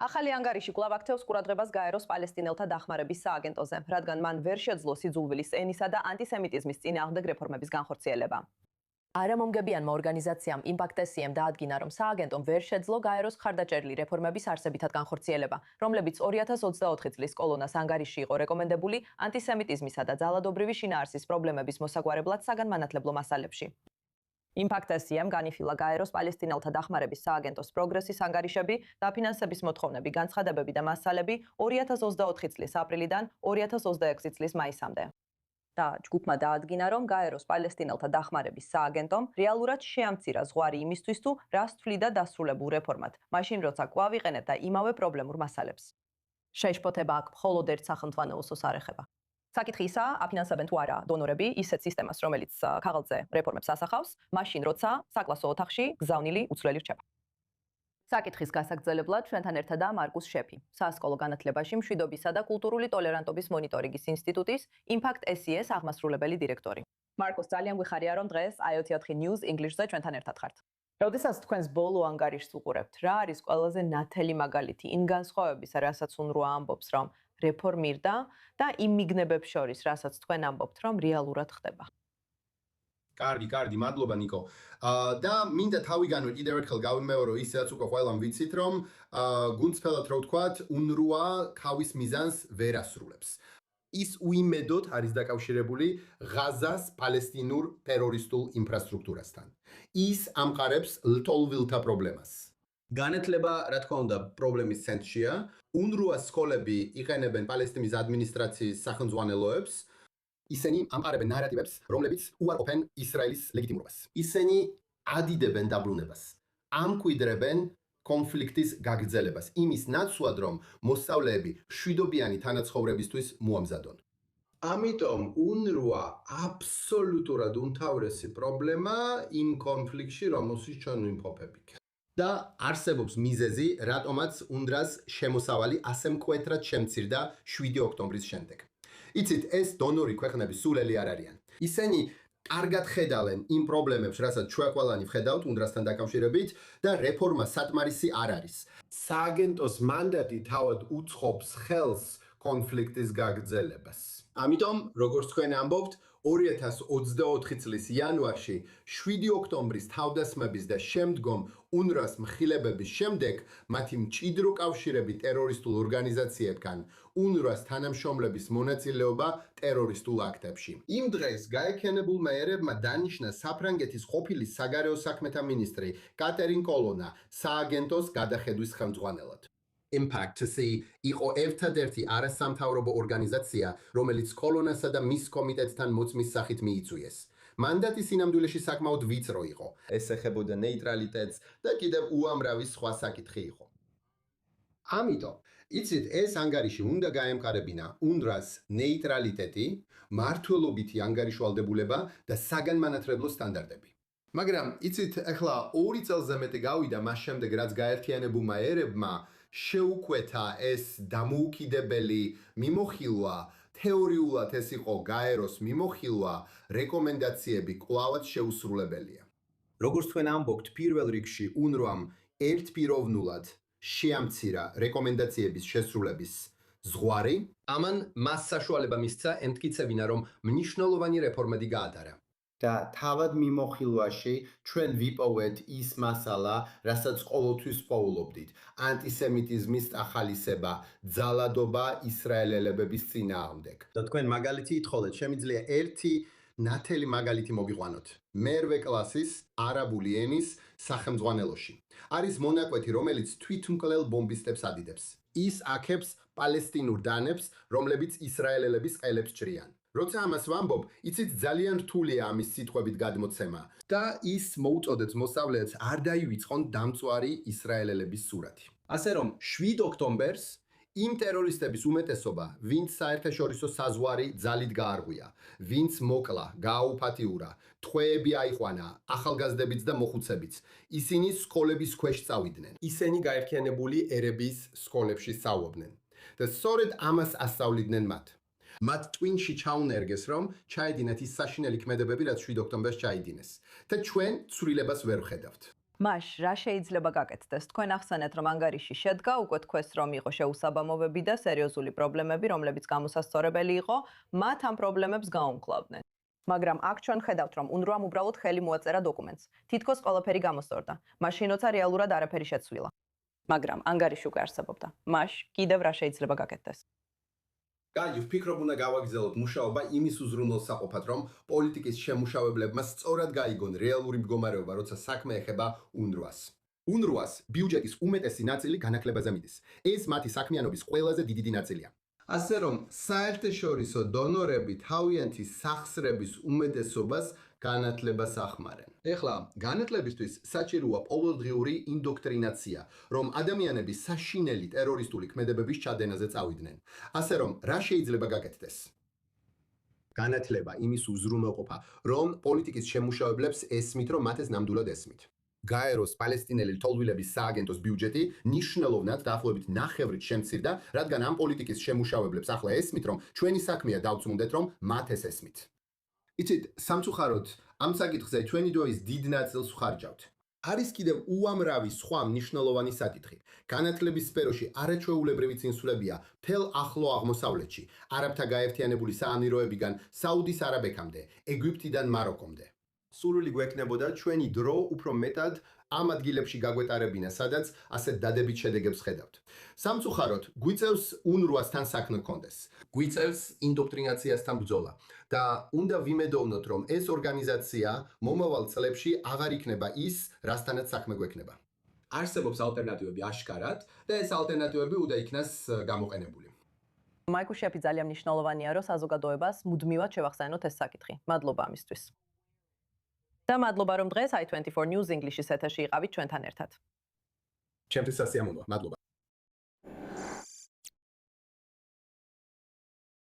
ახალი ანგარიში კვლავ აქცევს ყურადღებას გაეროს პალესტინელთა დახმარების სააგენტოზე, რადგან მან ვერ შეძლო სიძულვილის ენისა და ანტისემიტიზმის წინააღმდეგ რეფორმების განხორციელება. არამომგებიანმა ორგანიზაციამ იმპაქტ-SCM დაადგინა, რომ სააგენტომ ვერ შეძლო გაეროს ხარდაჭერილი რეფორმების არსებითად განხორციელება, რომლებიც 2024 წლის კოლონას ანგარიში იყო რეკომენდებული ანტისემიტიზმისა და ძალადობრივი შინაარსის პრობლემების მოსაგვარებლად საგანმანათლებლო მასალებში. იმპაქტ-SCM განიხილა გაეროს პალესტინელთა დახმარების სააგენტოს პროგრესის ანგარიშები, დაფინანსების მოთხოვნები, განცხადებები და მასალები 2024 წლის აპრილიდან 2026 წლის მაისამდე. და ჯგუფმა დაადგინა, რომ გაეროს პალესტინელთა დახმარების სააგენტომ რეალურად შეამცირა ზღვარი იმისთვის, თუ რას თვლიდა დასრულებულ რეფორმად, მაშინ როცა კვლავ იყენებდა იმავე პრობლემურ მასალებს. შეშფოთება აქ მხოლოდ ერთ სახელმძღვანელოს არ ეხება. საკითხი ისაა, აფინანსებენ თუ არა დონორები ისეთ სისტემას, რომელიც ქაღალდზე რეფორმებს ასახავს, მაშინ როცა საკლასო ოთახში გზავნილი უცვლელი რჩება. საკითხის გასაგრძელებლად ჩვენთან ერთადაა მარკუს შეფი, საასკოლო განათლებაში მშვიდობისა და კულტურული ტოლერანტობის მონიტორინგის ინსტიტუტის იმპაქტ-SCS აღმასრულებელი დირექტორი. მარკუს, ძალიან გვიხარია, რომ დღეს i24 News English-ზე ჩვენთან ერთად ხართ. როდესაც თქვენს ბოლო ანგარიშს უყურებთ, რა არის ყველაზე ნათელი მაგალითი იმ განსხვავებისა, რასაც UNRWA ამბობს, რომ რეფორმირდა და იმ მიგნებებს შორის, რასაც თქვენ ამბობთ, რომ რეალურად ხდება? კარგი, მადლობა ნიკო. და მინდა თავიგანვე კიდევ ერთხელ გავიმეორო ისეც უკვე ყველამ ვიცით, რომ გუნდსფელად რო ვთქვათ, UNRWA ქავის მიზანს ვერ ასრულებს. ის უიმედოდ არის დაკავშირებული ღაზას პალესტინურ ტერორისტულ ინფრასტრუქტურასთან. ის ამყარებს ლტოლვილთა პრობლემას. განათლება, რა თქმა უნდა, პრობლემის ცენტრშია. UNRWA-ს სკოლები იყენებენ პალესტინის ადმინისტრაციის სახელმძღვანელოებს. ისინი ამყარებენ ნარატივებს, რომლებიც უარყოფენ ისრაელის ლეგიტიმურობას. ისინი ადიდებენ დაბრუნებას. ამკვიდრებენ კონფლიქტის გაგრძელებას, იმის ნაცვლად, რომ მოსწავლეები მშვიდობიანი თანაცხოვრებისთვის მოამზადონ. ამიტომ UNRWA აბსოლუტურად უმთავრესი პრობლემა იმ კონფლიქტში, რომელშიც ჩვენ ვიმყოფებით. და არსებობს მიზეზი, რატომაც UNRWA-ს შემოსავალი ასე მკვეთრად შემცირდა 7 ოქტომბრის შემდეგ. იცით, ეს დონორი ქვეყნები სულელი არ არიან. ისინი კარგად ხედავენ იმ პრობლემებს, რასაც ჩვენ ყველანი ვხედავთ UNRWA-სთან დაკავშირებით და რეფორმა სათმარისი არ არის. სააგენტოს მანდატი თავად უწყობს ხელს კონფლიქტის გაგრძელებას. ამიტომ, როგორც თქვენ ამბობთ, 2024 წლის იანვარში 7 ოქტომბრის თავდასხმების და შემდგომ UNRWA-ს მხილებების შემდეგ მათი მჭიდრო კავშირები ტერორისტულ ორგანიზაციებთან UNRWA-ს თანამშრომლების მონაწილეობა ტერორისტულ აქტებში. იმ დღეს გაექენებულმა ერებმა დანიშნა საფრანგეთის ყოფილი საგარეო საქმეთა მინისტრი კატერინ კოლონა სააგენტოს გადახედვის ხელმძღვანელად. Impact-SC იყო ერთადერთი არასამთავრობო ორგანიზაცია, რომელიც კოლონასა და მის კომიტეტთან მოწმის სახით მიიწვიეს. მანდატი სინამდვილეში საკმაოდ ვიწრო იყო. ეს ეხებოდა ნეიტრალიტეტს და კიდევ უამრავი სხვა საკითხი იყო. ამიტომ, იცით, ეს ანგარიში უნდა გაემყარებინა UNRWA-ს ნეიტრალიტეტი, მართლობითი ანგარიშვალდებულება და საგანმანათლებლო სტანდარტები. მაგრამ, იცით, ახლა 2 წელზე მეტი გავიდა მას შემდეგ, რაც გაერთიანებულმა ერებმა შეუკვეთა ეს დამოუკიდებელი მიმოხილვა, თეორიულად ეს იყო გაეროს მიმოხილვა, რეკომენდაციები კვლავაც შეუსრულებელია. როგორც თქვენ ამბობთ, პირველ რიგში UNRWA-მ ერთპიროვნულად შეამცირა რეკომენდაციების შესრულების ზღვარი, ამან მას საშუალება მისცა ემტკიცებინა, რომ მნიშვნელოვანი რეფორმები გაატარა. და თავად მიმოხილვაში ჩვენ ვიპოვეთ ის მასალა, რასაც ყოველთვის პოულობდით, ანტისემიტიზმის ახალისება, ძალადობა ისრაელელების წინააღმდეგ. და თქვენ მაგალითი ითხოვეთ, შემიძლია ერთი ნათელი მაგალითი მოგიყვანოთ. მერვე კლასის არაბული ენის სახელმძღვანელოში. არის მონაკვეთი, რომელიც თვითმკვლელ ბომბისტებს ადიდებს. ის აქებს პალესტინურ დანებს, რომლებიც ისრაელელების ყელებს ჭრიან. როცა ამას ვამბობ, იცით ძალიან რთულია ამის სიტყვებით გადმოცემა და ის მოუწოდებს მოსწავლეებს არ დაივიწყონ დამწვარი ისრაელელების სურათი. ასე რომ 7 ოქტომბერს იმ ტერორისტების უმეტესობა, ვინც საერთაშორისო საზღვარი ძალით გაარღვია, ვინც მოკლა, გააუფათიურა, თხვეები აიყვანა, ახალგაზრდებიც და მოხუცებიც, ისინი სკოლების ქვეშ წავიდნენ. ისინი გაერთიანებული ერების სკოლებში სწავლობდნენ და სწორედ ამას ასწავლიდნენ მათ. მათ ტვინში ჩაუნერგეს, რომ ჩაედინათ ის საშინელი ქმედებები, რაც 7 ოქტომბერს ჩაიდინეს და ჩვენ ცვლილებას ვერ ვხედავთ. მაშ რა შეიძლება გაკეთდეს? თქვენ ახსენეთ, რომ ანგარიში შედგა, უკვე თქვეს, რომ იყო შეუსაბამობები და სერიოზული პრობლემები, რომლებიც გამოსასწორებელი იყო, მათ ამ პრობლემებს გაუმკლავდნენ. მაგრამ აქ ჩვენ ხედავთ, რომ UNRWA-მ უბრალოდ ხელი მოაწერა დოკუმენტს. თითქოს ყველაფერი გამოსწორდა. მაშინ როცა რეალურად არაფერი შეცვლილა. მაგრამ ანგარიში უკვე არსებობდა. მაშ კიდევ რა შეიძლება გაკეთდეს? კარგი, ვფიქრობ, უნდა გავაგრძელოთ მუშაობა იმის უზრუნველსაყოფად, რომ პოლიტიკის შემმუშავებლებმა სწორად გაიგონ რეალური მდგომარეობა, როცა საქმე ეხება UNRWA-ს. UNRWA-ს ბიუჯეტის უმეტესი ნაწილი განახლებაზე მიდის. ეს მათი საქმიანობის ყველაზე დიდი ნაწილია. ასე რომ, საერთაშორისო დონორები თავიანთი სახსრების უმეტესობას განათლებას ახმარენ. ეხლა, განათლებისთვის საჭიროა ყოველდღიური ინდოქტრინაცია, რომ ადამიანები საშინელი ტერორისტული ქმედებების ჩადენაზე წავიდნენ. ასე რომ, რა შეიძლება გაკეთდეს? განათლება იმის უზრუნველყოფა, რომ პოლიტიკის შემმუშავებლებს ესმით, რომ მათ ეს ნამდვილად ესმით. გაეროს პალესტინელი ლტოლვილების სააგენტოს ბიუჯეტი ნიშნულოვნად დაახლოებით 9-ით შემცირდა, რადგან ამ პოლიტიკის შემმუშავებლებს ახლა ესმით, რომ ჩვენი საქმეა დავწმუნდეთ, რომ მათ ეს ესმით. იცით, სამწუხაროდ, ამ საკითხზე ჩვენი დროის დიდ ნაწილს ვხარჯავთ. არის კიდევ უამრავი სხვა მნიშვნელოვანი საკითხი. განათლების სფეროში არაჩვეულებრივი წინსვლებია მთელ ახლო აღმოსავლეთში, არაბთა გაერთიანებული საამიროებიდან საუდის არაბეთამდე, ეგვიპტიდან მაროკომდე. სურვილი გვექნებოდა ჩვენი დრო უფრო მეტად ამ ადგილებში გაგვეტარებინა, სადაც ასეთ დადებით შედეგებს ხედავთ. სამწუხაროდ, გვიწევს UNRWA-სთან საქმე გქონდეს. გვიწევს ინდოქტრინაციასთან ბრძოლა და უნდა ვიმედოვნოთ, რომ ეს ორგანიზაცია მომავალ წლებში აღარ იქნება ის, რასთანაც საქმე გვექნება. არსებობს ალტერნატივები აშკარად და ეს ალტერნატივები უნდა იქნას გამოყენებული. მაიკლ შეფი ძალიან მნიშვნელოვანია, რომ საზოგადოებას მუდმივად შევახსენოთ ეს საკითხი. მადლობა ამისთვის. და მადლობა, რომ დღეს i24 News English-ის ეთერში იყავით ჩვენთან ერთად. ჩემთვის სასიამოვნოა. მადლობა.